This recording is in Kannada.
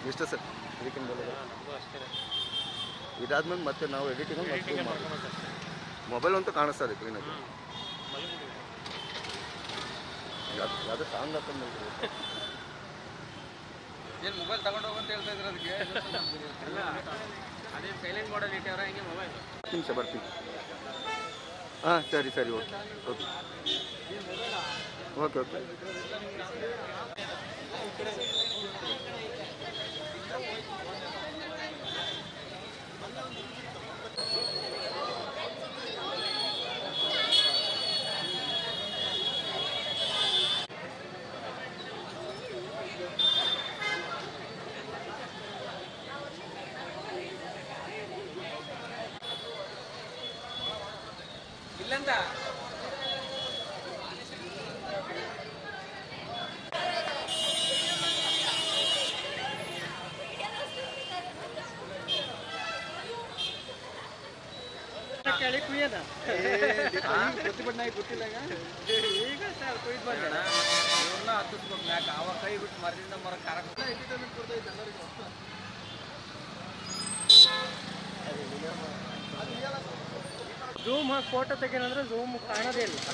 ಎಷ್ಟು ಸರ್ ಅದಕ್ಕಿಂತ ನಮಗೂ ಅಷ್ಟೇ. ಇದಾದ್ಮೇಲೆ ಮತ್ತೆ ನಾವು ಎಡಿಟಿಂಗ್ ಮೊಬೈಲ್ ಅಂತೂ ಕಾಣಿಸ್ತದೆ ಕ್ಲೀನಾಗಿ. ಯಾವುದೋ ಸಾಂಗ್ ಹಾಕೊಂಡು ಏನು ಮೊಬೈಲ್ ತಗೊಂಡು ಹೋಗಂತ ಹೇಳ್ತಾ ಇದ್ರೆ ಅದಕ್ಕೆ ಅಲ್ಲ, ಅದೇ ಸೈಲೆಂಟ್ ಮಾಡಲ್ ಇಟ್ಟಾರ ಹಿಂಗೆ ಮೊಬೈಲ್. ನಿಮಿಷ ಬರ್ತೀನಿ. ಹಾಂ ಸರಿ ಸರಿ ಓಕೆ ಓಕೆ ಓಕೆ ಓಕೆ. ಇಲ್ಲಂತ ಕೇಳಿ ಕುಯ್ಯದ ಗೊತ್ತಿಲ್ಲ ಈಗ ಸರ್ ಕುಯ್ದು ಬಂದ ಇವ್ರನ್ನ ಹತ್ತಿಸ್ಬೇಕು ಮ್ಯಾಕ ಅವ ಕೈ ಬಿಟ್ಟು ಮರದಿಂದ ಮರ ಕಾರ ಝೂಮ್ ಫೋಟೋ ತೆಗೀನಂದ್ರೆ ಝೂಮ್ ಕಾಣೋದೇ ಇಲ್ಲ.